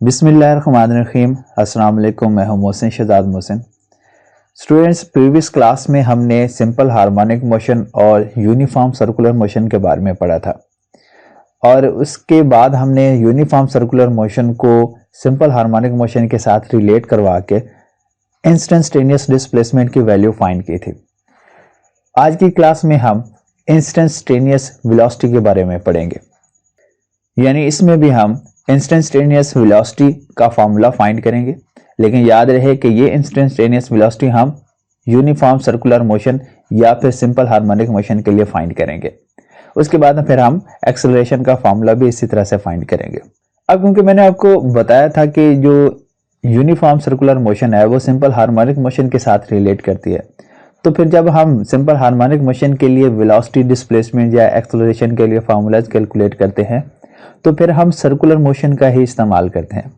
बिस्मिल्लाहिर्रहमानिर्रहीम। अस्सलाम वालेकुम। मैं हूं Mohsin Shahzad Mohsin. Students, previous class में हमने सिंपल हार्मोनिक मोशन और यूनिफॉर्म सर्कुलर मोशन के बारे में पढ़ा था और उसके बाद हमने यूनिफॉर्म सर्कुलर मोशन को सिंपल हार्मोनिक मोशन के साथ रिलेट करवा के इंस्टेंटेनियस डिस्प्लेसमेंट की वैल्यू फाइंड की थी। आज की क्लास में हम इंस्टेंटेनियस वेलोसिटी के बारे में पढ़ेंगे, यानी इसमें भी हम इंस्टेंटेनियस वेलोसिटी का फॉर्मूला फाइंड करेंगे। लेकिन याद रहे कि ये इंस्टेंटेनियस वेलोसिटी हम यूनिफॉर्म सर्कुलर मोशन या फिर सिंपल हार्मोनिक मोशन के लिए फाइंड करेंगे। उसके बाद फिर हम एक्सेलरेशन का फॉर्मूला भी इसी तरह से फाइंड करेंगे। अब क्योंकि मैंने आपको बताया था कि जो यूनिफॉर्म सर्कुलर मोशन है वो सिंपल हार्मोनिक मोशन के साथ रिलेट करती है, तो फिर जब हम सिंपल हार्मोनिक मोशन के लिए वेलोसिटी, डिस्प्लेसमेंट या एक्सेलरेशन के लिए फार्मूलाज कैलकुलेट करते हैं तो फिर हम सर्कुलर मोशन का ही इस्तेमाल करते हैं।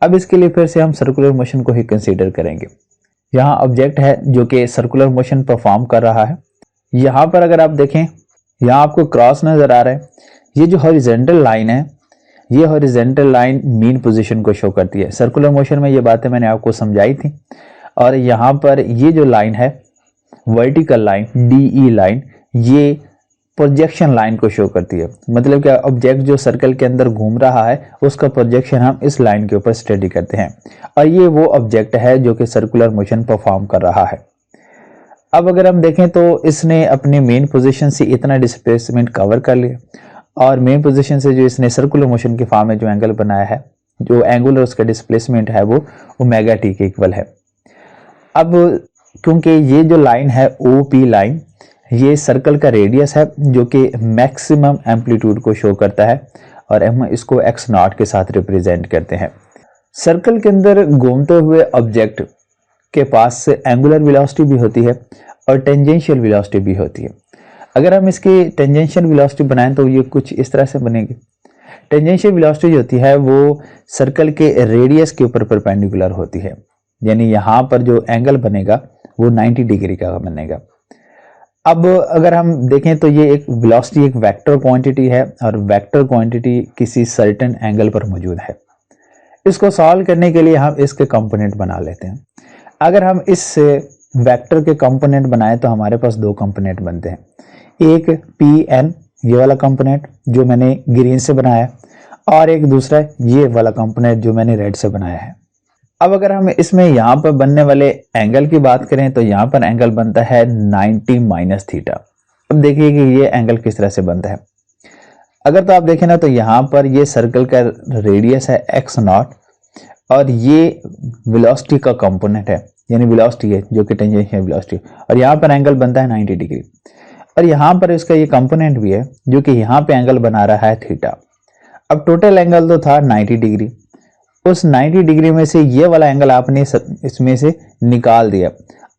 अब इसके लिए फिर से हम सर्कुलर मोशन को ही कंसीडर करेंगे। यहाँ ऑब्जेक्ट है जो कि सर्कुलर मोशन परफॉर्म कर रहा है। यहाँ पर अगर आप देखें, यहाँ आपको क्रॉस नजर आ रहा है। ये जो हॉरिजॉन्टल लाइन है, ये हॉरिजॉन्टल लाइन मीन पोजीशन को शो करती है। सर्कुलर मोशन में ये बातें मैंने आपको समझाई थी। और यहाँ पर ये जो लाइन है, वर्टिकल लाइन, DE लाइन, ये प्रोजेक्शन लाइन को शो करती है। मतलब कि ऑब्जेक्ट जो सर्कल के अंदर घूम रहा है उसका प्रोजेक्शन हम इस लाइन के ऊपर स्टडी करते हैं और ये वो ऑब्जेक्ट है जो कि सर्कुलर मोशन परफॉर्म कर रहा है। अब अगर हम देखें तो इसने अपने मेन पोजीशन से इतना डिस्प्लेसमेंट कवर कर लिया और मेन पोजीशन से जो इसने सर्कुलर मोशन के फॉर्म में जो एंगल बनाया है, जो एंगुलर उसका डिस्प्लेसमेंट है वो ओमेगा टी के इक्वल है। अब क्योंकि ये जो लाइन है OP लाइन, ये सर्कल का रेडियस है जो कि मैक्सिमम एम्पलीट्यूड को शो करता है और हम इसको x0 के साथ रिप्रेजेंट करते हैं। सर्कल के अंदर घूमते हुए ऑब्जेक्ट के पास एंगुलर वेलोसिटी भी होती है और टेंजेंशियल वेलोसिटी भी होती है। अगर हम इसकी टेंजेंशियल वेलोसिटी बनाएं तो ये कुछ इस तरह से बनेगी। टेंजेंशियल वेलोसिटी जो होती है वो सर्कल के रेडियस के ऊपर परपेंडिकुलर होती है, यानी यहाँ पर जो एंगल बनेगा वो 90 डिग्री का बनेगा। अब अगर हम देखें तो ये एक वेलोसिटी एक वेक्टर क्वांटिटी है और वेक्टर क्वांटिटी किसी सर्टेन एंगल पर मौजूद है। इसको सॉल्व करने के लिए हम इसके कंपोनेंट बना लेते हैं। अगर हम इस वेक्टर के कंपोनेंट बनाएं तो हमारे पास दो कंपोनेंट बनते हैं। एक PN, ये वाला कंपोनेंट जो मैंने ग्रीन से बनाया, और एक दूसरा ये वाला कंपोनेंट जो मैंने रेड से बनाया है। अब अगर हम इसमें यहाँ पर बनने वाले एंगल की बात करें तो यहाँ पर एंगल बनता है 90 माइनस थीटा। अब देखिए कि ये एंगल किस तरह से बनता है। अगर तो आप देखें ना तो यहाँ पर ये सर्कल का रेडियस है x0 और ये वेलोसिटी का कंपोनेंट है, यानी वेलोसिटी है जो कि टेंजेंशियल वेलोसिटी, और यहाँ पर एंगल बनता है 90 डिग्री। और यहाँ पर इसका ये कंपोनेंट भी है जो कि यहाँ पे एंगल बना रहा है थीटा। अब टोटल एंगल तो था 90 डिग्री, उस 90 डिग्री में से ये वाला एंगल आपने इसमें से निकाल दिया,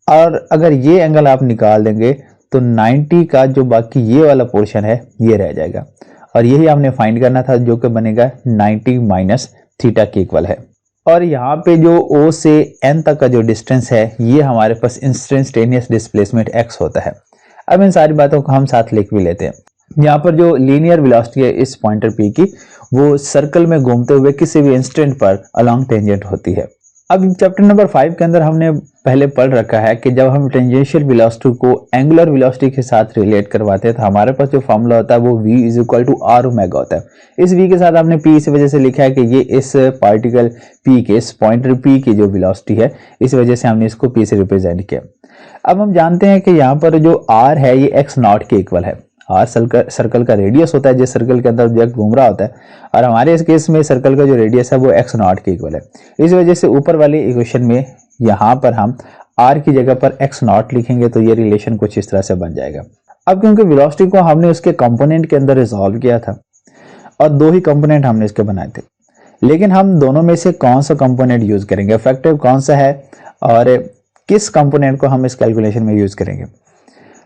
और अगर ये एंगल आप निकाल देंगे तो 90 का जो बाकी ये वाला पोर्शन है ये रह जाएगा, और यही आपने फाइंड करना था जो कि बनेगा 90 माइनस थीटा के इक्वल है। और यहाँ पे जो O से N तक का जो डिस्टेंस है ये हमारे पास इंस्टेंटेनियस डिस्प्लेसमेंट x होता है। अब इन सारी बातों को हम साथ लिख भी लेते हैं। यहाँ पर जो लीनियर वेलोसिटी है इस पॉइंटर P की, वो सर्कल में घूमते हुए किसी भी इंस्टेंट पर अलोंग टेंजेंट होती है। अब चैप्टर नंबर 5 के अंदर हमने पहले पढ़ रखा है कि जब हम टेंजेंशियल वेलोसिटी को एंगुलर वेलोसिटी के साथ रिलेट करवाते हैं तो हमारे पास जो फॉर्मूला होता है वो V is equal to R omega होता है। इस V के साथ आपने P इस वजह से लिखा है कि ये इस पार्टिकल P के, इस पॉइंटर P की जो वेलोसिटी है, इस वजह से हमने इसको P से रिप्रेजेंट किया। अब हम जानते हैं कि यहाँ पर जो R है ये x0 के इक्वल है। R सर्कल का रेडियस होता है जिस सर्कल के अंदर ऑब्जेक्ट घूम रहा होता है, और हमारे इस केस में सर्कल का जो रेडियस है वो x0 के इक्वल है। इस वजह से ऊपर वाले इक्वेशन में यहाँ पर हम R की जगह पर x0 लिखेंगे तो ये रिलेशन कुछ इस तरह से बन जाएगा। अब क्योंकि वेलोसिटी को हमने उसके कंपोनेंट के अंदर रिजॉल्व किया था और दो ही कंपोनेंट हमने इसके बनाए थे, लेकिन हम दोनों में से कौन सा कंपोनेंट यूज करेंगे, इफेक्टिव कौन सा है और किस कंपोनेंट को हम इस कैलकुलेशन में यूज करेंगे।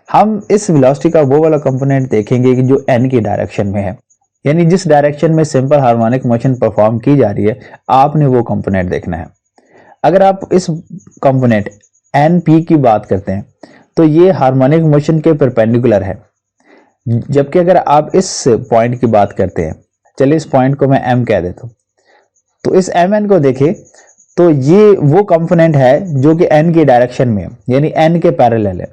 हम इस वेलोसिटी का वो वाला कंपोनेंट देखेंगे कि जो n की डायरेक्शन में है, यानी जिस डायरेक्शन में सिंपल हार्मोनिक मोशन परफॉर्म की जा रही है आपने वो कंपोनेंट देखना है। अगर आप इस कंपोनेंट NP की बात करते हैं तो ये हार्मोनिक मोशन के परपेंडिकुलर है, जबकि अगर आप इस पॉइंट की बात करते हैं, चलिए इस पॉइंट को मैं M कह देता हूँ, तो इस एम एन को देखें तो ये वो कंपोनेंट है जो कि एन के डायरेक्शन में है, यानी एन के पैरेलल है,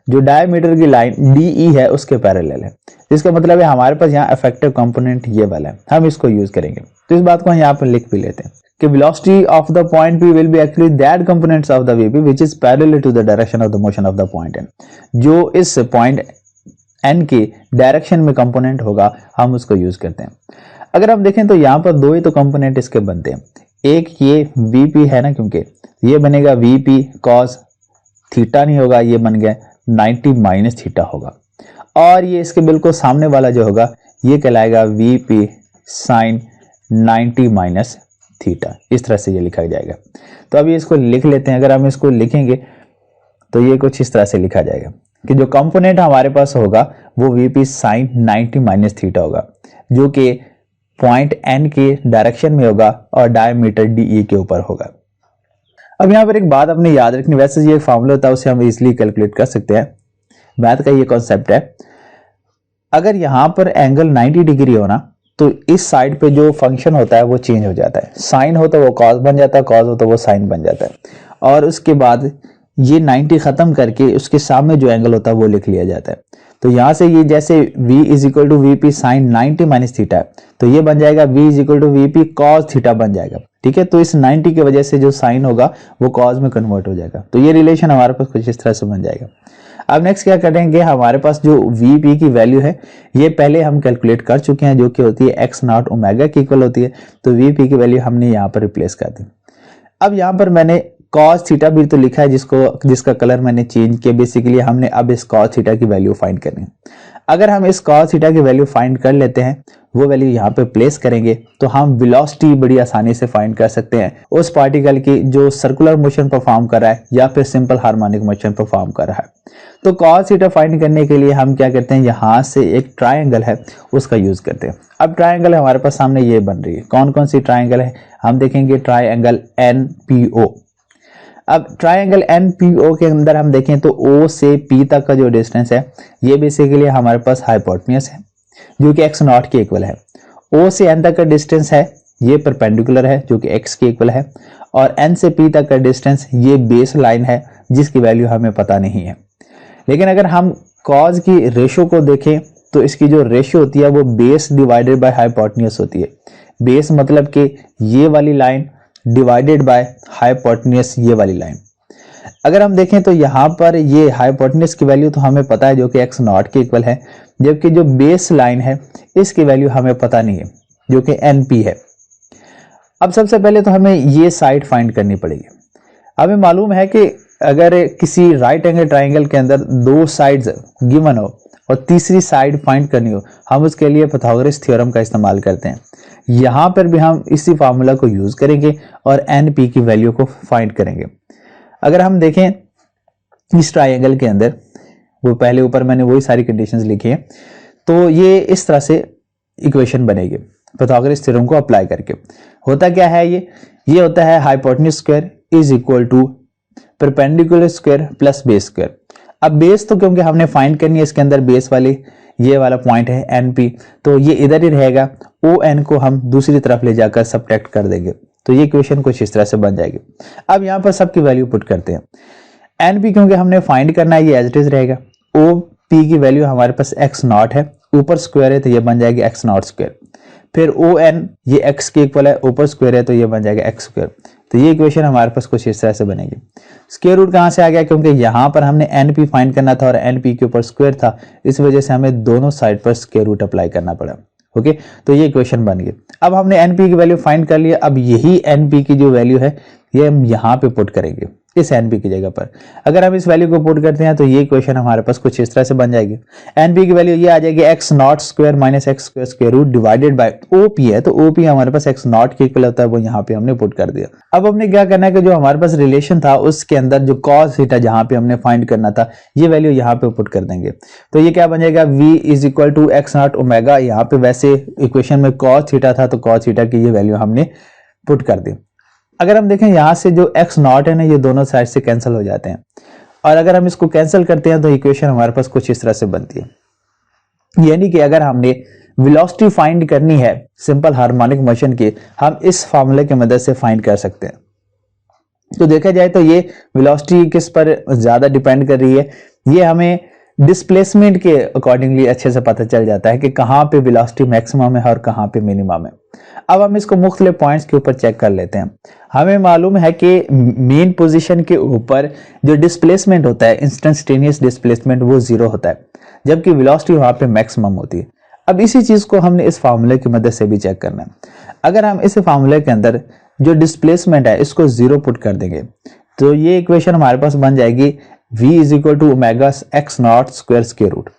जो डायमीटर की लाइन डी ई है उसके पैरेलल है। इसका मतलब है हमारे पास यहाँ इफेक्टिव कंपोनेंट ये वाला है, हम इसको यूज करेंगे। तो इस बात को हम यहाँ पर लिख भी लेते हैं कि velocity of the point P will be actually that components of the VP which is parallel to the direction of the motion of the point N. जो इस पॉइंट एन के डायरेक्शन में कंपोनेंट होगा हम उसको यूज करते हैं। अगर हम देखें तो यहाँ पर दो ही तो कंपोनेंट इसके बनते हैं, एक ये वीपी है ना, क्योंकि ये बनेगा वीपी कॉस थीटा नहीं होगा, ये बन गया 90 माइनस थीटा होगा, और ये इसके बिल्कुल सामने वाला जो होगा ये कहलाएगा वीपी साइन 90 माइनस थीटा। इस तरह से ये लिखा जाएगा। तो अभी इसको लिख लेते हैं। अगर हम इसको लिखेंगे तो ये कुछ इस तरह से लिखा जाएगा कि जो कंपोनेंट हमारे पास होगा वो वीपी साइन 90 माइनस थीटा होगा, जो कि पॉइंट एन के डायरेक्शन में होगा और डायमीटर डी के ऊपर होगा। अब यहाँ पर एक बात अपने याद रखनी, वैसे ये एक फॉर्मूला होता है उसे हम इजीली कैलकुलेट कर सकते हैं, मैथ का ये कॉन्सेप्ट है। अगर यहाँ पर एंगल 90 डिग्री हो ना तो इस साइड पे जो फंक्शन होता है वो चेंज हो जाता है, साइन हो तो वो कॉस बन जाता है, कॉस हो तो वो साइन बन जाता है, और उसके बाद ये 90 खत्म करके उसके सामने जो एंगल होता है वो लिख लिया जाता है। तो यहाँ से ये जैसे v is equal to V P sine 90 minus theta है तो ये बन जाएगा v is equal to V P cos theta बन जाएगा। ठीक है, तो इस 90 की वजह से जो साइन होगा वो कॉस में कन्वर्ट हो जाएगा। तो ये रिलेशन हमारे पास कुछ इस तरह से बन जाएगा। अब नेक्स्ट क्या करेंगे, हमारे पास जो वी पी की वैल्यू है ये पहले हम कैलकुलेट कर चुके हैं, जो कि होती है एक्स नॉट ओमेगा की इक्वल होती है। तो वी पी की वैल्यू हमने यहाँ पर रिप्लेस कर दी। अब यहाँ पर मैंने कॉस थीटा भी तो लिखा है जिसका कलर मैंने चेंज किया। बेसिकली हमने अब इस कॉस थीटा की वैल्यू फाइंड करनी है। अगर हम इस कॉस थीटा की वैल्यू फाइंड कर लेते हैं, वो वैल्यू यहाँ पे प्लेस करेंगे तो हम वेलोसिटी बड़ी आसानी से फाइंड कर सकते हैं उस पार्टिकल की जो सर्कुलर मोशन परफॉर्म कर रहा है या फिर सिंपल हार्मोनिक मोशन परफॉर्म कर रहा है। तो कॉस थीटा फाइंड करने के लिए हम क्या करते हैं, यहाँ से एक ट्राइंगल है उसका यूज करते हैं। अब ट्राइंगल हमारे पास सामने ये बन रही है। कौन कौन सी ट्राइंगल है, हम देखेंगे ट्राइंगल NPO। अब ट्राइंगल NPO के अंदर हम देखें तो O से P तक का जो डिस्टेंस है ये बेसिकली हमारे पास हाइपोटेन्यूज है जो कि x नॉट के इक्वल है। O से N तक का डिस्टेंस है ये परपेंडिकुलर है जो कि x के इक्वल है, और N से P तक का डिस्टेंस ये बेस लाइन है जिसकी वैल्यू हमें पता नहीं है। लेकिन अगर हम कॉज की रेशो को देखें तो इसकी जो रेशो होती है वो बेस डिवाइडेड बाय हाइपोटेन्यूज होती है। बेस मतलब कि ये वाली लाइन डिवाइडेड बाय हाइपोटेन्यूज ये वाली लाइन। अगर हम देखें तो यहाँ पर ये हाइपोटेन्यूज की वैल्यू तो हमें पता है जो कि x नॉट के इक्वल है, जबकि जो बेस लाइन है इसकी वैल्यू हमें पता नहीं है जो कि NP है। अब सबसे पहले तो हमें ये साइड फाइंड करनी पड़ेगी। हमें मालूम है कि अगर किसी राइट एंगल ट्राइंगल के अंदर दो साइड्स गिवन हो और तीसरी साइड फाइंड करनी हो, हम उसके लिए पाइथागोरस थ्योरम का इस्तेमाल करते हैं। यहाँ पर भी हम इसी फार्मूला को यूज करेंगे और NP की वैल्यू को फाइंड करेंगे। अगर हम देखें इस ट्राइंगल के अंदर, वो पहले ऊपर मैंने वही सारी कंडीशंस लिखी हैं, तो ये इस तरह से इक्वेशन बनेगी पाइथागोरस थ्योरम को अप्लाई करके। होता क्या है, ये होता है hypotenuse square is equal to perpendicular square plus base square. अब बेस तो क्योंकि हमने फाइंड करनी है, इसके अंदर बेस वाली ये वाला पॉइंट है NP, तो ये इधर ही रहेगा। ON को हम दूसरी तरफ ले जाकर सब्ट्रैक्ट कर देंगे, तो ये इक्वेशन कुछ इस तरह से बन जाएगी। अब यहाँ पर सबकी वैल्यू पुट करते हैं। NP क्योंकि हमने फाइंड करना है ये एज इट इज रहेगा। OP की वैल्यू हमारे पास x नॉट है, ऊपर स्क्वायर है तो ये बन जाएगी x नॉट स्क्वायर। फिर ON ये x के इक्वल है, ऊपर स्क्वायर है तो ये बन जाएगा x स्क्वायर। तो ये इक्वेशन हमारे पास कुछ इस तरह से बनेगी। स्क्वायर रूट कहाँ से आ गया, क्योंकि यहाँ पर हमने NP फाइंड करना था और NP के ऊपर स्क्वायर था, इस वजह से हमें दोनों साइड पर स्क्वायर रूट अप्लाई करना पड़ा। ओके, तो ये इक्वेशन बन गई। अब हमने NP की वैल्यू फाइंड कर लिया। अब यही NP की जो वैल्यू है ये हम यहाँ पे पुट करेंगे इस NP की जगह पर। अगर हम इस वैल्यू को पुट करते हैं तो ये इक्वेशन हमारे पास कुछ इस तरह से बन जाएगी। NP की वैल्यू ये आ जाएगी x naught square minus x square square root divided by OP है, तो OP हमारे पास x नॉट के इक्वल होता है, वो यहाँ पे हमने पुट कर दिया। अब हमने क्या करना है कि जो हमारे पास रिलेशन था उसके अंदर जो cos थीटा जहाँ पे हमने फाइंड करना था ये वैल्यू यहाँ पे पुट कर देंगे। तो ये क्या बन जाएगा, v is equal to x naught omega. यहाँ पे वैसे इक्वेशन में cos थीटा था तो cos थीटा की ये वैल्यू हमने पुट कर दी। अगर हम देखें यहाँ से जो x नॉट है ना ये दोनों साइड से कैंसिल हो जाते हैं, और अगर हम इसको कैंसिल करते हैं तो इक्वेशन हमारे पास कुछ इस तरह से बनती है। यानी कि अगर हमने वेलोसिटी फाइंड करनी है सिंपल हार्मोनिक मोशन की, हम इस फॉर्मूले की मदद से फाइंड कर सकते हैं। तो देखा जाए तो ये वेलोसिटी किस पर ज्यादा डिपेंड कर रही है, ये हमें डिस्प्लेसमेंट के अकॉर्डिंगली अच्छे से पता चल जाता है कि कहाँ पे वेलोसिटी मैक्सिमम है और कहाँ पे मिनिमम है। अब हम इसको मुख्तलिफ पॉइंट्स के ऊपर चेक कर लेते हैं। हमें मालूम है कि मेन पोजीशन के ऊपर जो डिस्प्लेसमेंट होता है, इंस्टेंटेनियस डिस्प्लेसमेंट, वो 0 होता है, जबकि वेलोसिटी वहां पे मैक्सिमम होती है। अब इसी चीज को हमने इस फार्मूले की मदद से भी चेक करना है। अगर हम इस फार्मूले के अंदर जो डिस्प्लेसमेंट है इसको 0 पुट कर देंगे तो ये इक्वेशन हमारे पास बन जाएगी v is equal to omega x naught square square root,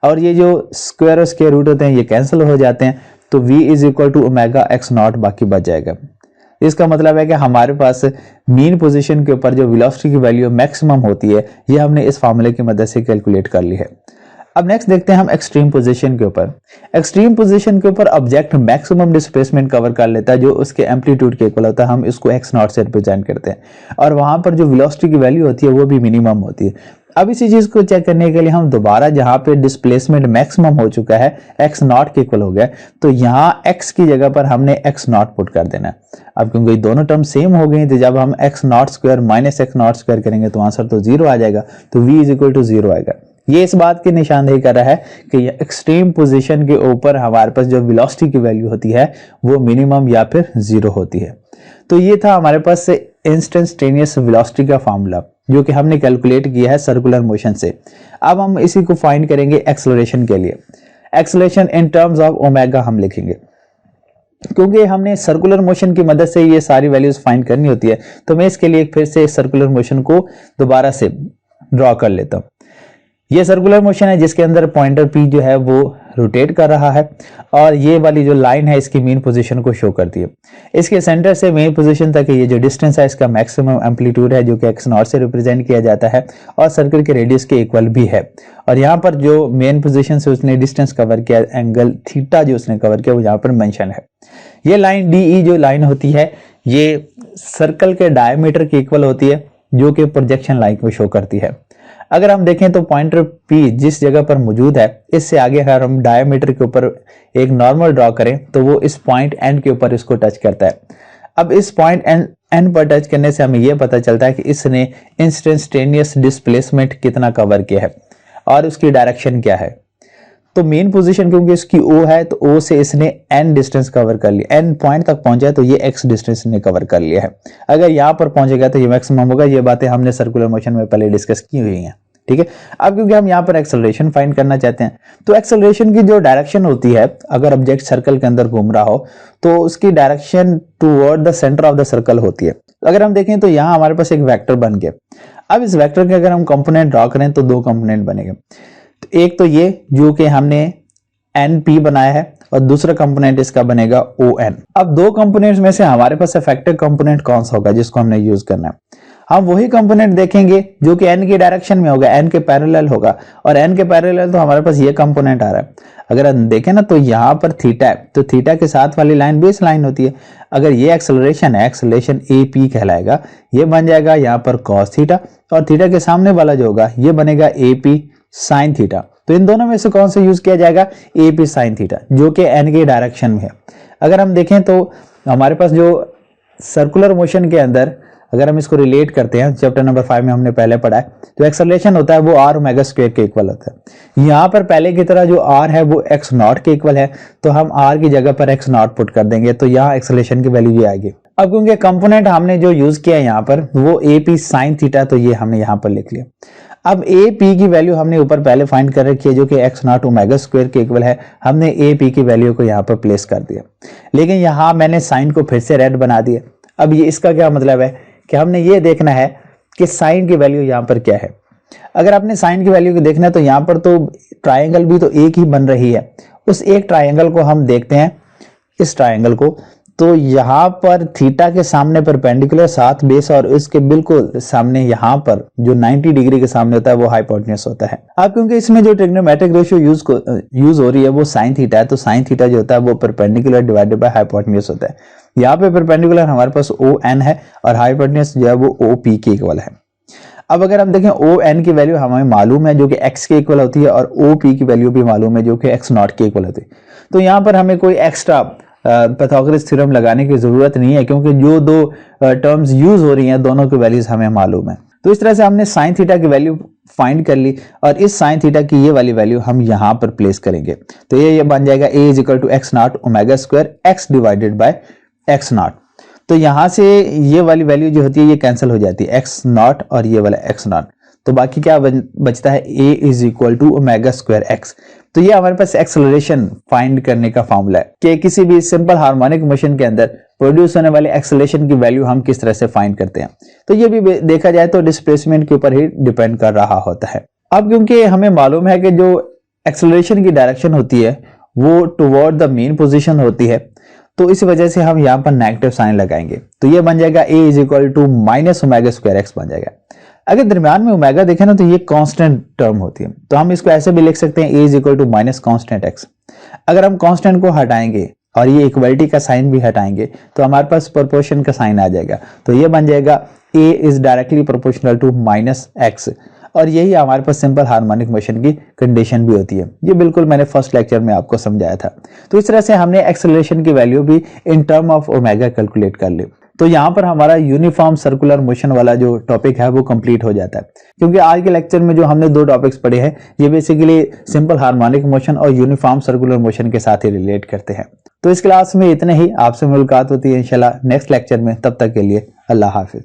और ये जो स्क्वायर और स्क्वायर रूट होते हैं ये कैंसिल हो जाते हैं, तो v is equal to omega x naught बाकी बच जाएगा। इसका मतलब है कि हमारे पास मीन पोजीशन के ऊपर जो वेलोसिटी की वैल्यू मैक्सिमम होती है ये हमने इस फार्मूले की मदद से कैलकुलेट कर ली है। अब नेक्स्ट देखते हैं हम एक्सट्रीम पोजीशन के ऊपर। एक्सट्रीम पोजीशन के ऊपर ऑब्जेक्ट मैक्सिमम डिस्प्लेसमेंट कवर कर लेता है जो उसके एम्पलीट्यूड के इक्वल होता है, हम इसको एक्स नॉट से रिप्रेजेंट करते हैं, और वहां पर जो वेलोसिटी की वैल्यू होती है वो भी मिनिमम होती है। अब इसी चीज को चेक करने के लिए हम दोबारा जहां पे डिस्प्लेसमेंट मैक्सिमम हो चुका है, एक्स नॉट के इक्वल हो गया, तो यहाँ एक्स की जगह पर हमने एक्स नॉट पुट कर देना है। अब क्योंकि दोनों टर्म सेम हो गई तो जब हम x naught square minus x naught square करेंगे तो आंसर तो 0 आ जाएगा, तो v इज इक्वल टू 0 आएगा। ये इस बात की निशानदेही कर रहा है कि एक्सट्रीम पोजीशन के ऊपर हमारे पास जो वेलोसिटी की वैल्यू होती है वो मिनिमम या फिर 0 होती है। तो ये था हमारे पास इंस्टेंटेनियस वेलोसिटी का फार्मूला जो कि हमने कैलकुलेट किया है सर्कुलर मोशन से। अब हम इसी को फाइंड करेंगे एक्सेलरेशन के लिए। Acceleration in terms of omega हम लिखेंगे, क्योंकि हमने सर्कुलर मोशन की मदद से ये सारी वैल्यूज फाइंड करनी होती है, तो मैं इसके लिए फिर से सर्कुलर मोशन को दोबारा से ड्रॉ कर लेता हूं। ये सर्कुलर मोशन है जिसके अंदर पॉइंटर P जो है वो रोटेट कर रहा है, और ये वाली जो लाइन है इसकी मेन पोजीशन को शो करती है। इसके सेंटर से मेन पोजीशन तक ये जो डिस्टेंस है इसका मैक्सिमम एम्पलीट्यूड है जो कि एक्स नॉट से रिप्रेजेंट किया जाता है और सर्कल के रेडियस के इक्वल भी है। और यहाँ पर जो मेन पोजीशन से उसने डिस्टेंस कवर किया, एंगल थीटा जो उसने कवर किया वो यहाँ पर मेंशन है। ये लाइन DE जो लाइन होती है ये सर्कल के डायमीटर के इक्वल होती है जो कि प्रोजेक्शन लाइन को शो करती है। अगर हम देखें तो पॉइंटर P जिस जगह पर मौजूद है इससे आगे अगर हम डायमीटर के ऊपर एक नॉर्मल ड्रॉ करें तो वो इस पॉइंट N के ऊपर इसको टच करता है। अब इस पॉइंट N पर टच करने से हमें यह पता चलता है कि इसने इंस्टेंटेनियस डिस्प्लेसमेंट कितना कवर किया है और उसकी डायरेक्शन क्या है। तो मेन पोजीशन क्योंकि इसकी O है तो O से इसने N डिस्टेंस कवर कर लिया, N पॉइंट तक पहुंचा है तो ये X डिस्टेंस ने कवर कर लिया है। अगर यहाँ पर पहुंचेगा तो ये मैक्सिमम होगा। ये बातें हमने सर्कुलर मोशन में पहले डिस्कस की हुई हैं, ठीक है। अब क्योंकि हम यहाँ पर एक्सेलरेशन फाइंड करना चाहते हैं तो एक्सेलरेशन की जो डायरेक्शन होती है, अगर ऑब्जेक्ट सर्कल के अंदर घूम रहा हो तो उसकी direction toward the centre of the circle होती है। अगर हम देखें तो यहाँ हमारे पास एक वेक्टर बन गया। अब इस वेक्टर के अगर हम कंपोनेंट ड्रॉ करें तो दो कंपोनेंट बनेंगे। तो एक तो ये जो कि हमने NP बनाया है और दूसरा कंपोनेंट इसका बनेगा ON। अब दो कंपोनेंट्स में से हमारे पास इफेक्टिव कंपोनेंट कौन सा होगा जिसको हमने यूज करना है। हम वही कंपोनेंट देखेंगे जो कि N की डायरेक्शन में होगा, N के पैरेलल होगा, और N के पैरेलल तो हमारे पास ये कंपोनेंट आ रहा है। अगर हम देखें ना तो यहाँ पर थीटा है तो थीटा के साथ वाली लाइन बेस लाइन होती है। अगर ये एक्सेलरेशन है, एक्सेलरेशन AP कहलाएगा, ये बन जाएगा यहाँ पर cos थीटा, और थीटा के सामने वाला जो होगा ये बनेगा AP साइन थीटा। तो इन दोनों में से कौन सा यूज किया जाएगा, AP साइन थीटा, जो कि N की डायरेक्शन में है। अगर हम देखें तो हमारे पास जो सर्कुलर मोशन के अंदर अगर हम इसको रिलेट करते हैं, चैप्टर नंबर 5 में हमने पहले पढ़ा है, तो एक्सेलरेशन होता है वो r ओमेगा स्क्वायर के इक्वल होता है। यहाँ पर पहले की तरह जो r है वो x नॉट के इक्वल है, तो हम r की जगह पर x नॉट पुट कर देंगे तो यहाँ एक्सेलरेशन की वैल्यू ये आएगी। अब क्योंकि कंपोनेंट हमने जो यूज किया है यहाँ पर वो AP साइन थीटा, तो ये हमने यहाँ पर लिख लिया। अब AP की वैल्यू हमने ऊपर पहले फाइंड कर रखी है जो कि x नॉट ओमेगा स्क्वायर के इक्वल है। हमने AP की वैल्यू को यहाँ पर प्लेस कर दिया, लेकिन यहाँ मैंने साइन को फिर से रेड बना दिया। अब ये इसका क्या मतलब है कि हमने ये देखना है कि साइन की वैल्यू यहाँ पर क्या है। अगर आपने साइन की वैल्यू को देखना है तो यहाँ पर तो ट्राइंगल भी तो एक ही बन रही है। उस एक ट्राइंगल को हम देखते हैं, इस ट्राइंगल को, तो यहाँ पर थीटा के सामने परपेंडिकुलर साथ बेस और इसके बिल्कुल सामने यहाँ पर जो 90 डिग्री के सामने होता है वो हाइपोटेन्यूज होता है। अब क्योंकि इसमें जो ट्रिग्नोमेट्रिक रेशियो यूज हो रही है वो साइन थीटा है, तो साइन थीटा जो होता है वो परपेंडिकुलर डिवाइडेड बाय हाइपोटेन्यूज होता है। यहाँ पे परपेंडिकुलर हमारे पास ON है और हाइपोटेन्यूज जो है वो OP के इक्वल है। अब अगर हम देखें ON की वैल्यू हमें मालूम है जो कि x के इक्वल होती है और OP की वैल्यू भी मालूम है जो कि x नॉट के इक्वल होती है। तो यहाँ पर हमें कोई एक्स्ट्रा पाइथागोरस थ्योरम लगाने की जरूरत नहीं है, क्योंकि जो दो टर्म्स यूज हो रही हैं दोनों की वैल्यूज हमें मालूम है। तो इस तरह से हमने साइन थीटा की वैल्यू फाइंड कर ली और इस साइन थीटा की ये वाली वैल्यू हम यहां पर प्लेस करेंगे। तो ये बन जाएगा a is equal to x naught omega square x divided by x naught. तो यहां से ये वाली वैल्यू जो होती है ये कैंसिल हो जाती है, एक्स नॉट और ये वाला एक्स नॉट। तो बाकी क्या बचता है, a is equal to omega square x. तो ये हमारे पास एक्सेलरेशन फाइंड करने का फॉर्मूला है कि किसी भी सिंपल हार्मोनिक मोशन के अंदर प्रोड्यूस होने वाले एक्सेलरेशन की वैल्यू हम किस तरह से फाइंड करते हैं। तो ये भी देखा जाए तो डिस्प्लेसमेंट के ऊपर ही डिपेंड कर रहा होता है। अब क्योंकि हमें मालूम है कि जो एक्सेलरेशन की डायरेक्शन होती है वो टुवर्ड द मेन पोजीशन होती है, तो इस वजह से हम यहाँ पर नेगेटिव साइन लगाएंगे। तो ये बन जाएगा a is equal to minus omega square x बन जाएगा। अगर दरम्यान में ओमेगा देखें ना तो ये कांस्टेंट टर्म होती है, तो हम इसको ऐसे भी लिख सकते हैं a is equal to minus constant x. अगर हम कांस्टेंट को हटाएंगे और ये इक्वलिटी का साइन भी हटाएंगे तो हमारे पास प्रोपोर्शन का साइन आ जाएगा। तो ये बन जाएगा a is directly proportional to minus x, और यही हमारे पास सिंपल हार्मोनिक मोशन की कंडीशन भी होती है। ये बिल्कुल मैंने फर्स्ट लेक्चर में आपको समझाया था। तो इस तरह से हमने एक्सेलरेशन की वैल्यू भी in term of omega calculate कर ली। तो यहाँ पर हमारा यूनिफॉर्म सर्कुलर मोशन वाला जो टॉपिक है वो कंप्लीट हो जाता है, क्योंकि आज के लेक्चर में जो हमने दो टॉपिक्स पढ़े हैं ये बेसिकली सिंपल हार्मोनिक मोशन और यूनिफॉर्म सर्कुलर मोशन के साथ ही रिलेट करते हैं। तो इस क्लास में इतने ही, आपसे मुलाकात होती है इंशाल्लाह नेक्स्ट लेक्चर में। तब तक के लिए अल्लाह हाफिज।